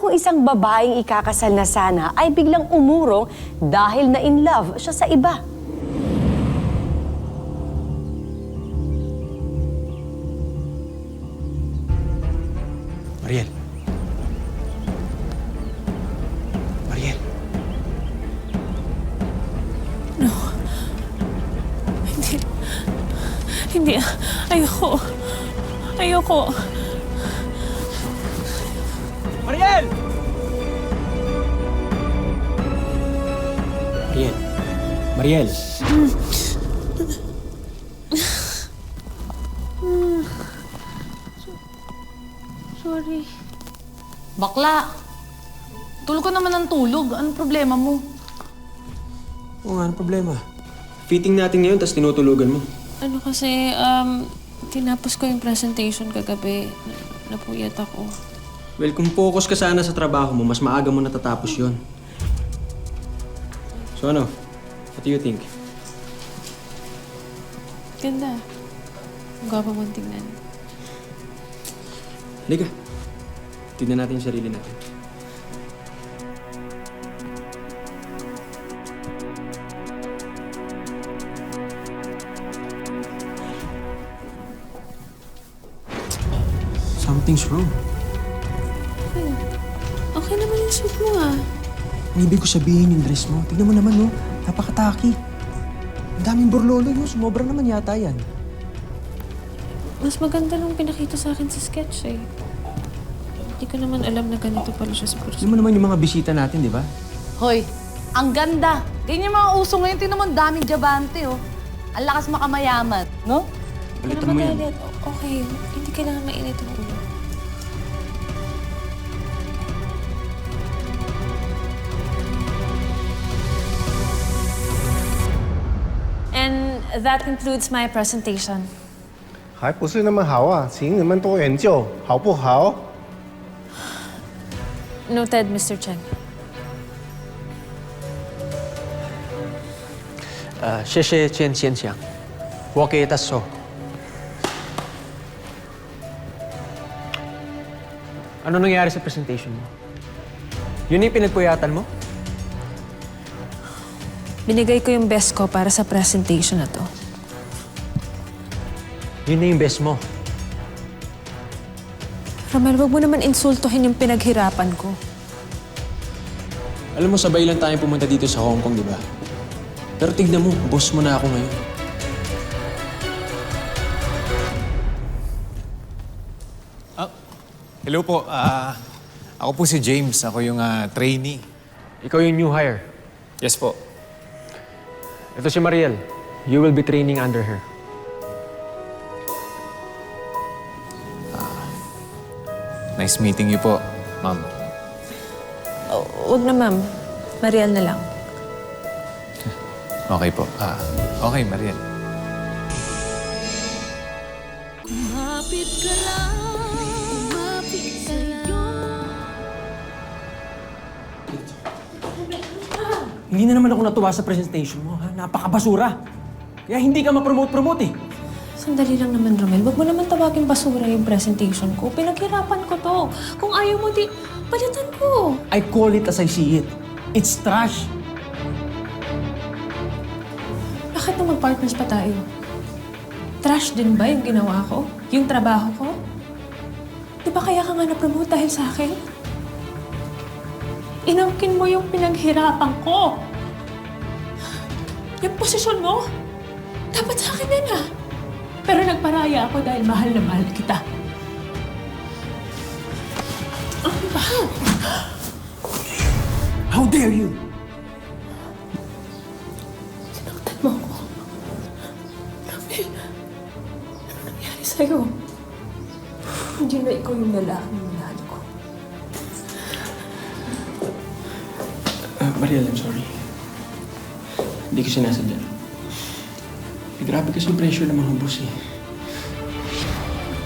kung isang babaeng ikakasal na sana ay biglang umurong dahil na in love siya sa iba? Mariel. Mariel. No. Hindi. Hindi. Ayoko. Ayoko. Mariel! Mariel. Mariel. Sorry. Bakla! Tulog ka naman ng tulog. Anong problema mo? Oo nga, ano problema? Fitting natin ngayon, tapos tinutulugan mo. Ano kasi, tinapos ko yung presentation kagabi. Napuyat ako. Well, kung focus ka sana sa trabaho mo, mas maaga mo natatapos yon. So ano? What do you think? Ganda. Ang gwapa mong tingnan. Halika. Tignan natin yung sarili natin. Something's wrong. Okay naman yung suit mo Ang ibig ko sabihin yung dress mo. Tignan mo naman, no? Napakataki. Ang daming burlolo, no? Sumobra naman yata yan. Mas maganda nung pinakita sa akin sa sketch Hindi ko naman alam na ganito pala siya sa person. Alam mo naman yung mga bisita natin, di ba? Hoy, ang ganda. Ganyan mga uso ngayon. Tingnan mo, ang daming diabante, oh. Ang lakas makamayaman, no? Balitan mo yan. Okay, hindi kailangan mainit ang ulo. And that concludes my presentation. 还不是那么好啊，请你们多研究，好不好？ Noted, Mr. Chen. 谢谢Chen先生。我给他说。Ano nangyari sa presentation mo? Yun yung pinagpuyatan mo? Binigay ko yung best ko para sa presentation na to. Yun na yung best mo. Ramel, wag mo naman insultuhin yung pinaghirapan ko. Alam mo, sabay lang tayong pumunta dito sa Hong Kong, di ba? Pero tignan mo, boss mo na ako ngayon. Hello po. Ako po si James. Ako yung trainee. Ikaw yung new hire. Yes po. Ito si Mariel. You will be training under her. Nice meeting you po, ma'am. Huwag na, ma'am. Mariel na lang. Okay po. Okay, Mariel. Kumapit ka lang, kumapit sa'yo. Hindi na naman ako natuwa sa presentation mo, ha? Napakabasura. Kaya hindi ka ma-promote eh. Sandali lang naman, Romel. Huwag mo naman tawagin basura yung presentation ko. Pinaghirapan ko to. Kung ayaw mo, di palitan ko. I call it as I see it. It's trash. Bakit nung mag-partners pa tayo? Trash din ba yung ginawa ko? Yung trabaho ko? Di ba kaya ka nga na-promote dahil sa akin? Inangkin mo yung pinaghirapan ko. Yung posisyon mo, dapat sa akin din Pero nagparaya ako dahil mahal na mahal kita. Ano ba? How dare you? Sinaktan mo ako. Ramil, ano nangyari sa'yo? Hindi na ikaw yung lalaking mahal ko. Mariel, I'm sorry. Hindi ko sinasadya. Grabe kasi yung pressure ng mga boss eh.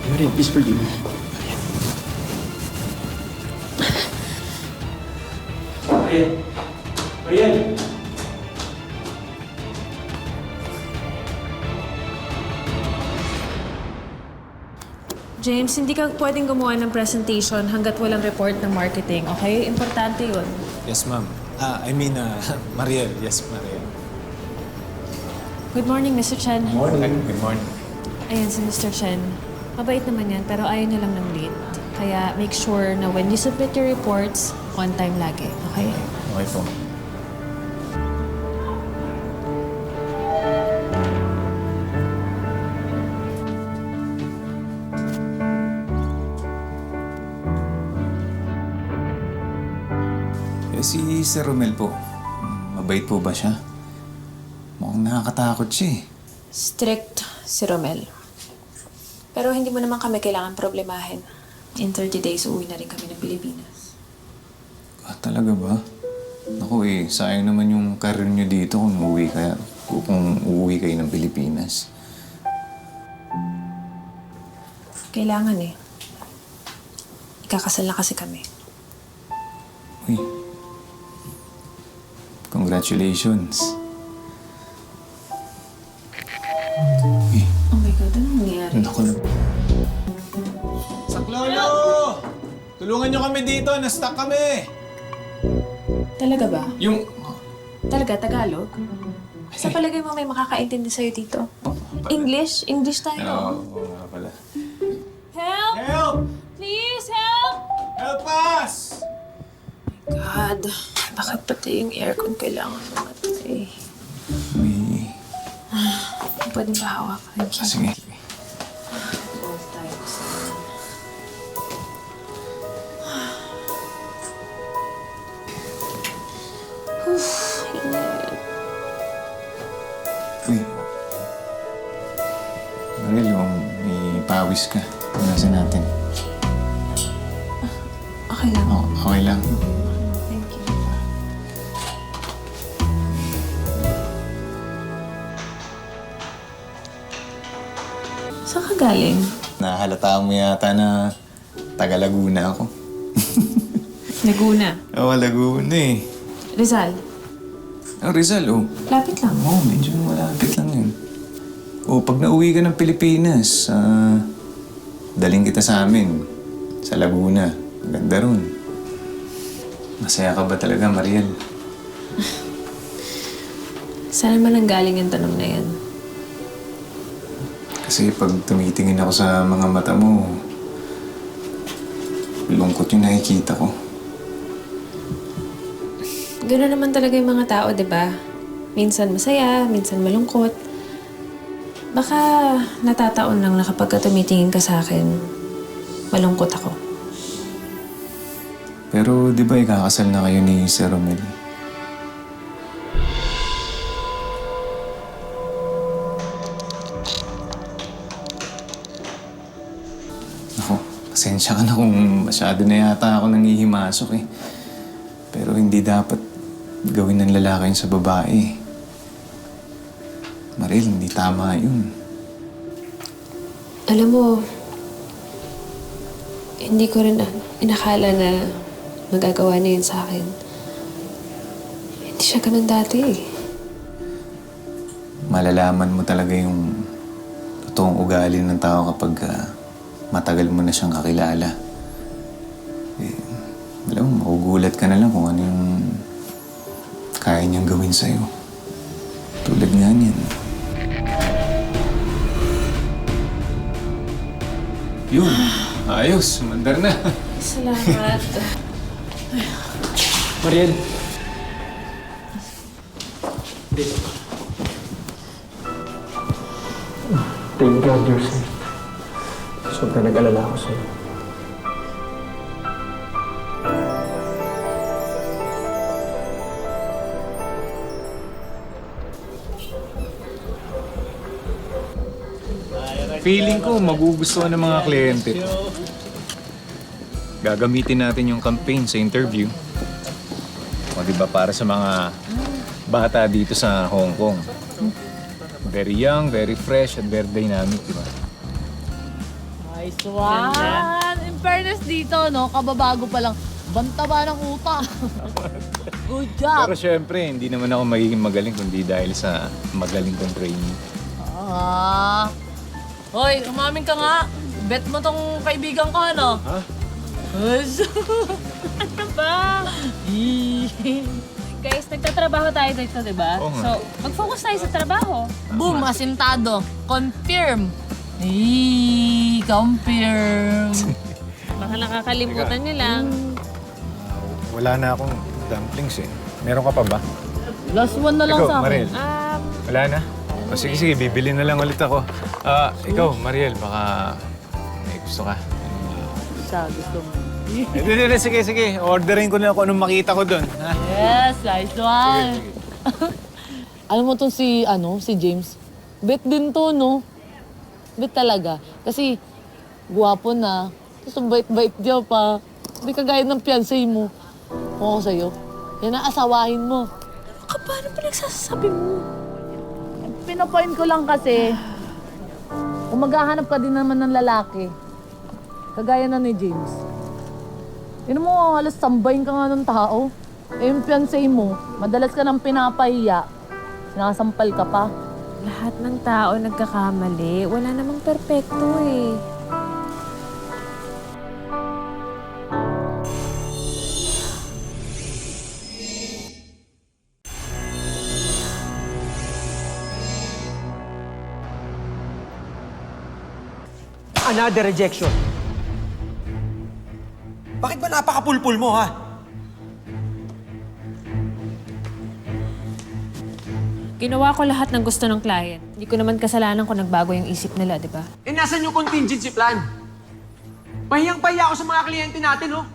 Mariel, please forgive me. Mariel. Mariel! James, hindi ka pwedeng gumawa ng presentation hanggat walang report ng marketing, okay? Importante yun. Yes, ma'am. Mariel. Yes, Mariel. Good morning, Mr. Chen. Good morning. Ayan, si Mr. Chen. Mabait naman yan, pero ayaw niya lang ng late. Kaya make sure na when you submit your reports, on time lagi, okay? Okay po. Si Sir Romel po, mabait po ba siya? Mukhang nakakatakot siya eh. Strict si Romel. Pero hindi mo naman kami kailangan problemahin. In 30 days, uuwi na rin kami ng Pilipinas. Talaga ba? Naku sayang naman yung career niyo dito kung uuwi kayo ng Pilipinas. Kailangan eh. Ikakasal na kasi kami. Uy. Congratulations. Oh my God, anong nangyayari? Naku na. Saklolo! Tulungan niyo kami dito. Na-stuck kami. Talaga ba? Yung... Talaga, Tagalog? Sa palagay mo may makakaintindi sa'yo dito? English? English tayo. Oo nga pala. Help! Help! Please, help! Help us! God, bakit pati yung aircon kailangan mamatay? Uy. Pwede ba hawakan? Sige. Both times. Uy. Mariel, may pawis ka. Punasan natin. Okay lang. Okay lang. Thank you. Saan ka galing? Nahalata mo yata na taga Laguna ako. Laguna. Oo, Laguna eh. Rizal. Rizal, oh. Lapit lang. Oo, medyo malapit lang yun. Oh, pag nauwi ka ng Pilipinas, daling kita sa amin. Sa Laguna. Ganda ron. Masaya ka ba talaga, Mariel? Saan naman ang galing yung tanong na yan? Kasi pag tumitingin ako sa mga mata mo, lungkot yung nakikita ko. Gano'n naman talaga yung mga tao, di ba? Minsan masaya, minsan malungkot. Baka natataon lang na kapag tumitingin ka sa akin, malungkot ako. Pero di ba ikakasal na kayo ni Sir Romel? Ako, pasensya ka na kung masyado na yata ako nangihimasok eh. Pero hindi dapat gawin ng lalaki yun sa babae. Maril, hindi tama yun. Alam mo, hindi ko rin inakala na magagawa niya yun sa akin. Hindi siya ganun dati eh. Malalaman mo talaga yung totoong ugali ng tao kapag matagal mo na siyang kakilala. Alam mo, magugulat ka na lang kung ano yung kaya niyang gawin sa'yo. Tulad nga niyan. Yun, ayos, mandar na. Salamat. Mariel. Thank God you're safe. Sobrang nag-alala ako sa'yo. Feeling ko magugustuhan ng mga kliyente to. Gagamitin natin yung campaign sa interview. O diba para sa mga bata dito sa Hong Kong. Very young, very fresh, and very dynamic, diba? Nice one! In fairness dito, no, kababago pa lang. Bantaba ng utak. Good job! Pero syempre, hindi naman ako magiging magaling kundi dahil sa magaling kong training. Hoy, umamin ka nga. Bet mo tong kaibigan ko, ano? Ha? Ano ba? Guys, nagtatrabaho tayo dito, di ba? Oo nga. So, mag-focus tayo sa trabaho. Boom, asintado. Confirm. Confirm. Baka nakakalimutan niyo lang. Wala na akong dumplings eh. Meron ka pa ba? Last one na lang Ikaw, sa akin. Mariel. Wala na? O sige, sige. Bibili na lang ulit ako. Ikaw, Mariel, baka may gusto ka. Siya, gusto mo. Hindi, sige, sige. Orderin ko na kung anong makita ko doon. Ha? Yes, nice one. Alam mo to si James? Bet din to, no? Bet talaga. Kasi, guwapo na. Tapos ang bait-bait niya pa. Hindi kagaya ng fiancé mo. Kung ako sa'yo, yan ang asawahin mo. Paano pinagsasabi mo? Pinapoint ko lang kasi, kung maghahanap ka din naman ng lalaki, kagaya na ni James. Yun mo, halos sambahin ka nga ng tao. Eh, yung fiancé mo, madalas ka nang pinapahiya. Sinasampal ka pa. Lahat ng tao nagkakamali. Wala namang perpekto eh. Another rejection. Bakit ba napakapulpul mo, ha? Ginawa ko lahat ng gusto ng client. Hindi ko naman kasalanan kung nagbago yung isip nila, di ba? Eh, nasan yung contingency plan? Pahiyang-pahiya ako sa mga kliyente natin, oh.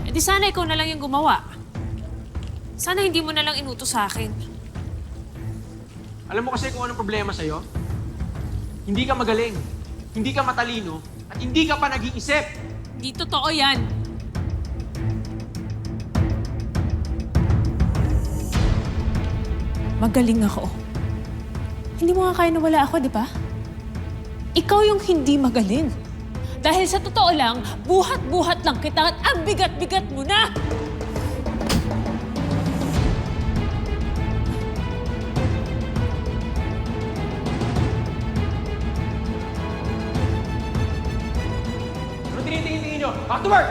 Eh di sana ikaw na lang yung gumawa. Sana hindi mo na lang inutos sa akin. Alam mo kasi kung anong problema sa'yo? Hindi ka magaling, hindi ka matalino, at hindi ka pa nag-iisip. Di totoo yan. Magaling ako. Hindi mo nga kaya na wala ako, di ba? Ikaw yung hindi magaling. Dahil sa totoo lang, buhat-buhat lang kita at ang bigat-bigat mo na! Ano tinitingin-tingin nyo? Back to work!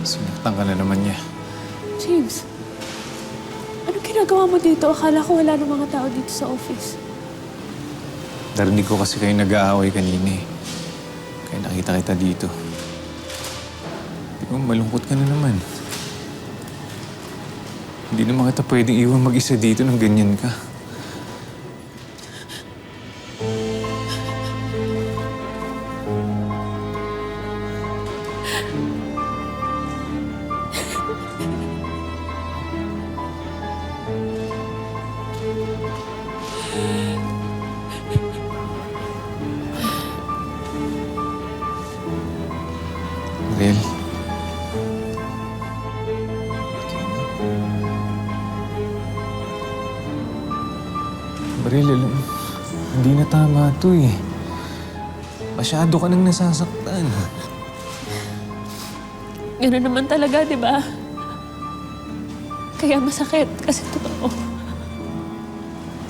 Sinaktan ka na naman niya. James, ano ginagawa mo dito? Akala ko wala ng mga tao dito sa office. Narinig ko kasi kayo nag-aaway kanina eh. Kaya nakita kita dito. Di ba malungkot ka na naman? Hindi naman kita pwedeng iwan mag-isa dito ng ganyan ka. Mariel. Mariel, alam, hindi na tama ito eh. Masyado ka nang nasasaktan. Gano'n naman talaga, di ba? Kaya masakit kasi totoo.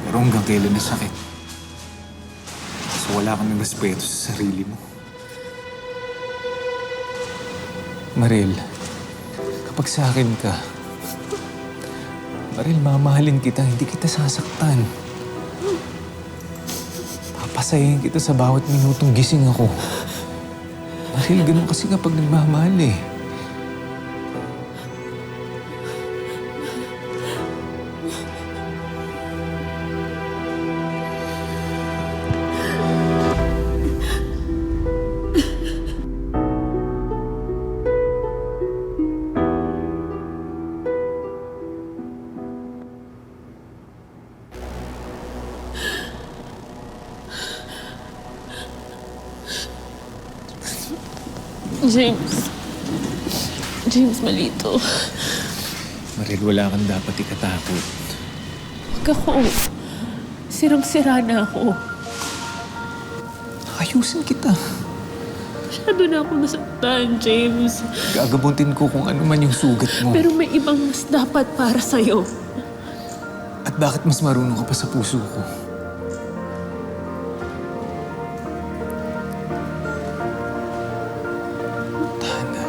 Pero hanggang kailan na sakit? So wala kang respeto sa sarili mo. Mariel, kapag sa akin ka, Mariel, mamahalin kita, hindi kita sasaktan. Papasayin kita sa bawat minutong gising ako. Mariel, ganun kasi kapag nagmamahal eh. James. James, malito. Mariel, wala kang dapat ikatakot. Huwag ako. Sirang-sira na ako. Ayusin kita. Masyado na ako nasaktan, James. Gagabutin ko kung ano man yung sugat mo. Pero may ibang mas dapat para sa'yo. At bakit mas marunong ka pa sa puso ko? Tana.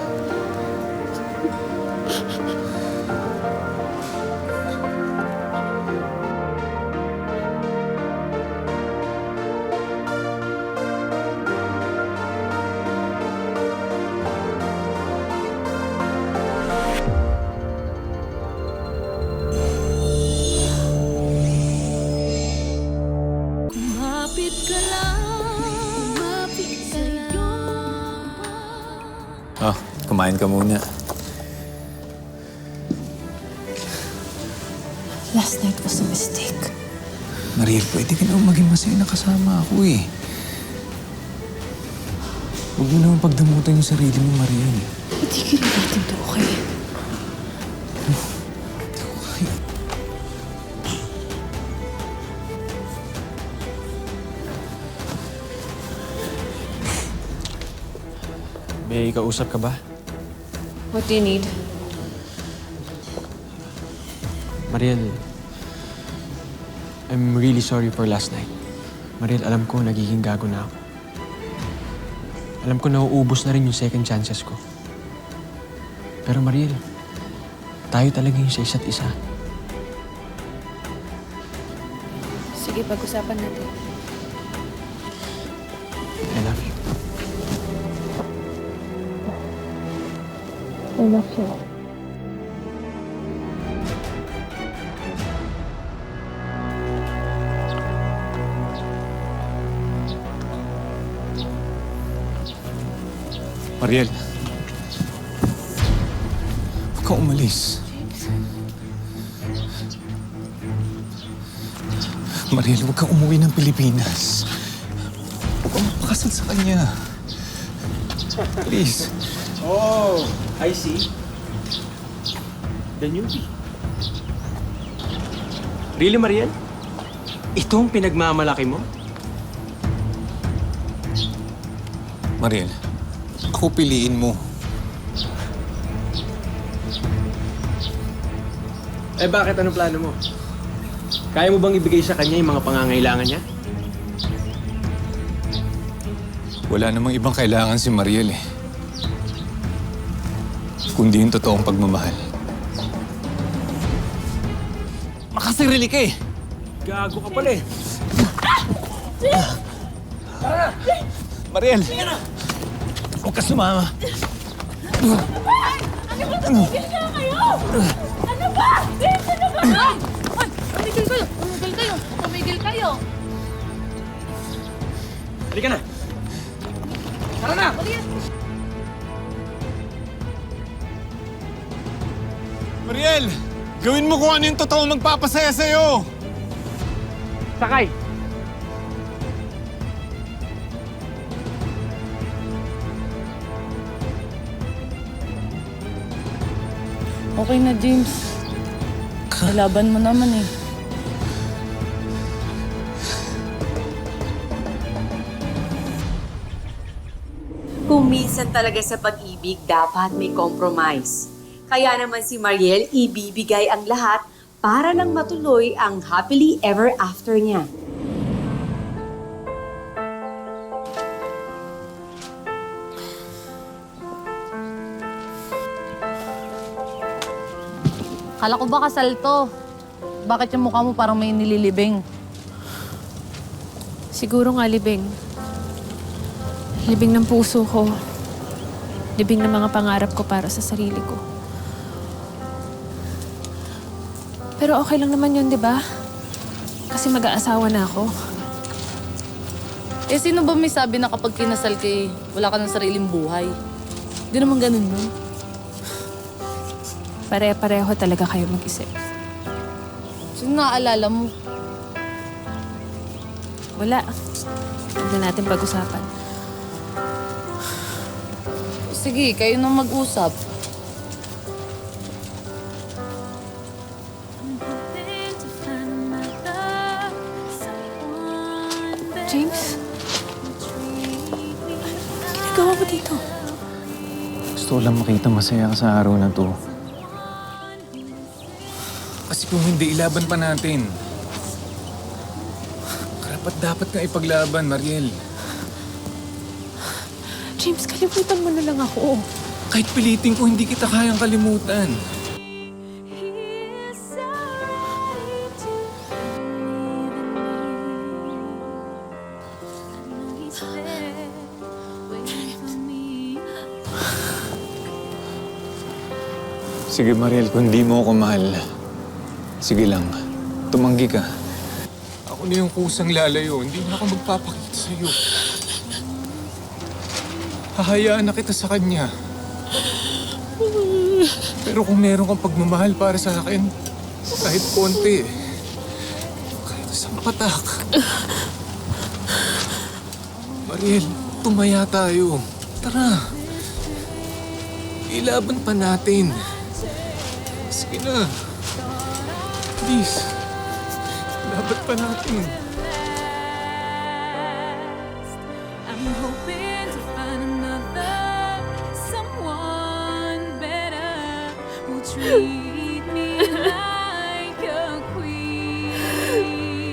Kumapit ka lang, kumapit sa'yo. Oh, kumain ka muna. Last night was a mistake. Mariel, pwede ka naman maging masaya na kasama ako eh. Huwag mo naman pagdamutan yung sarili mo, Mariel. Itigil natin to, okay? May kausap ka ba? What do you need? Mariel, I'm really sorry for last night. Mariel, alam ko nagiging gago na ako. Alam ko nauubos na rin yung second chances ko. Pero Mariel, tayo talaga yung sa isa't isa. Sige, pag-usapan natin. I love you. I love you. Mariel. Huwag kang umalis. Mariel, huwag kang umuwi ng Pilipinas. Huwag kang mapakasal sa kanya. Please. Oh, I see. The newbie. Really, Mariel? Ito ang pinagmamalaki mo? Mariel, ako piliin mo. Eh bakit? Anong plano mo? Kaya mo bang ibigay sa kanya yung mga pangangailangan niya? Wala namang ibang kailangan si Mariel eh. Kundi yung totoong pagmamahal. Makasirili ka eh! Gago ka pala eh. Mariel! Huwag ka sumama. Tumigil ka kayo! Ano ba? James, ano ba? Ay! Tumigil kayo! Tumigil kayo! Tumigil kayo! Halika na! Tara na! Mariel! Gawin mo kung ano yung totoong magpapasaya sa'yo! Sakay! Okay na, James. Kalaban mo naman eh. Kung minsan talaga sa pag-ibig, dapat may compromise. Kaya naman si Mariel ibibigay ang lahat para lang matuloy ang happily ever after niya. Kala ko ba kasal to? Bakit yung mukha mo parang may nililibing? Siguro nga libing. Libing ng puso ko. Libing ng mga pangarap ko para sa sarili ko. Pero okay lang naman yun, di ba? Kasi mag-aasawa na ako. Eh, sino ba may sabi na kapag kinasal kay wala ka ng sariling buhay? Hindi naman ganun yun. Pare-pareho talaga kayo mag-isip. Sino naaalala mo? Wala. Huwag na natin pag-usapan. sige, kayo na mag-usap. James? Ginagawa mo dito? Gusto ko lang makita masaya ka sa araw na to. Kasi kung hindi, ilaban pa natin. Karapat dapat ka ipaglaban, Mariel. James, kalimutan mo na lang ako. Kahit pilitin ko, hindi kita kayang kalimutan. Sige, Mariel, kung di mo ako mahal, sige lang, tumanggi ka. Ako na yung kusang lalayo, hindi na ako magpapakita sa'yo. Hahayaan na kita sa kanya. Pero kung meron kang pagmamahal para sa akin, kahit konti, kahit isang patak. Mariel, tumaya tayo. Tara. Ilaban pa natin. Sige na. Please. Ilaban pa natin. I'm hoping to find another someone better who'll treat me like a queen.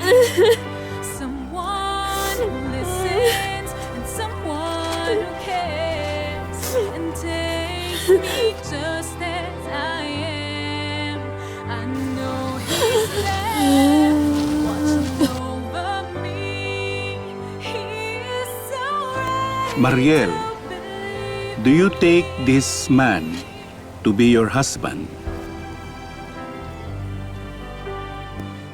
Someone who listens and someone who cares and takes me just as I am. I know he's there watching over me. He's so right. Mariel, do you take this man to be your husband?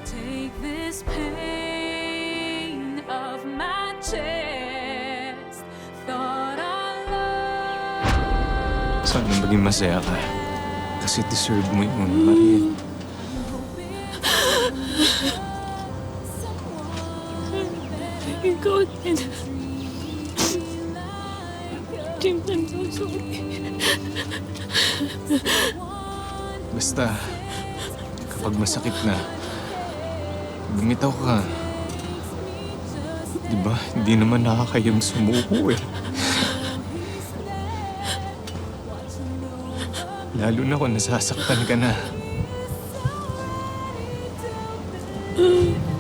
Take this pain of my chest. Thought I loved. Sana maging masaya ka. Kasi deserve mo yun, Mariel. Ikaw din. James, I'm so sorry. Basta, kapag masakit na, bumitaw ka. Diba, hindi naman nakakayang sumuko eh. Lalo na kung nasasaktan ka na.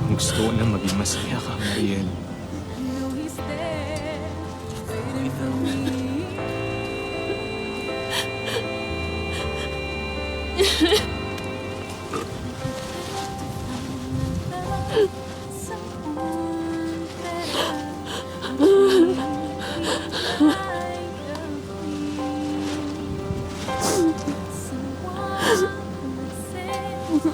Gusto ko na maging masaya ka, Mariel. know he's there waiting for me. Someone better who'll treat me like a queen. Someone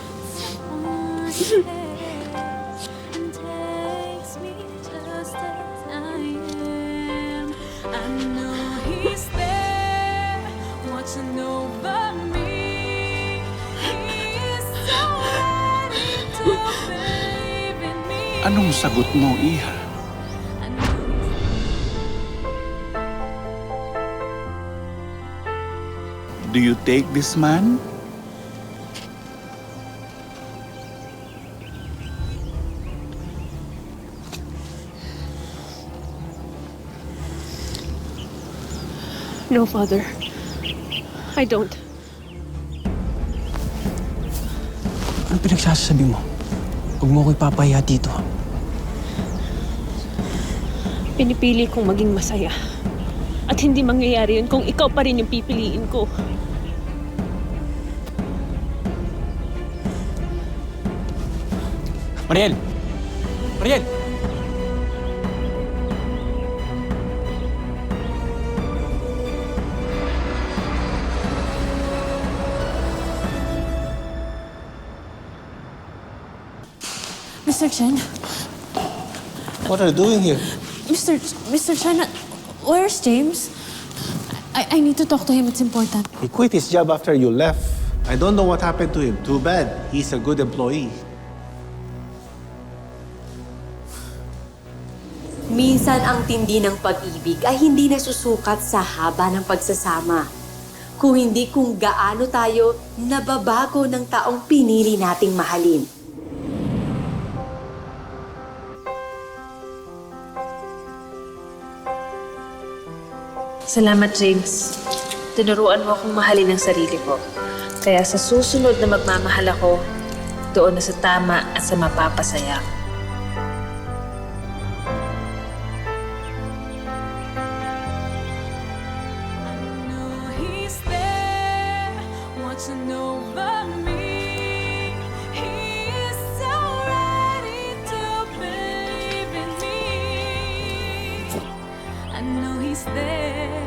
who listens, someone who cares and takes me just as I am. I know he's there watching over me. He's so ready to believe in me. Anong sagot mo, Iha? I know Do you take this man? No, Father. I don't. Ano pinagsasabi mo? Huwag mo ko ipapahiya dito. Pinipili kong maging masaya. At hindi mangyayari yun kung ikaw pa rin yung pipiliin ko. Mariel! Mariel! Mr. Chen? What are you doing here? Mr. Chen, where's James? I need to talk to him. It's important. He quit his job after you left. I don't know what happened to him. Too bad. He's a good employee. Minsan ang tindi ng pag-ibig ay hindi nasusukat sa haba ng pagsasama. Kung hindi kung gaano tayo nababago ng taong pinili nating mahalin. Salamat, James. Tinuruan mo akong mahalin ang sarili ko. Kaya sa susunod na magmamahal ako, doon na sa tama at sa mapapasaya. He's there, watching over me. He is so ready to believe in me. I know he's there,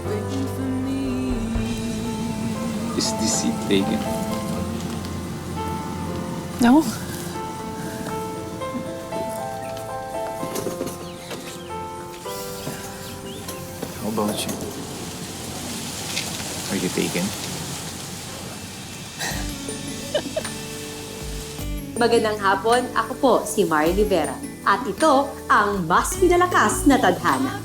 waiting for me. Is this seat taken? No? How about you? Are you taken? Magandang hapon, ako po si Mari Rivera. At ito ang Mas Pinalakas na Tadhana.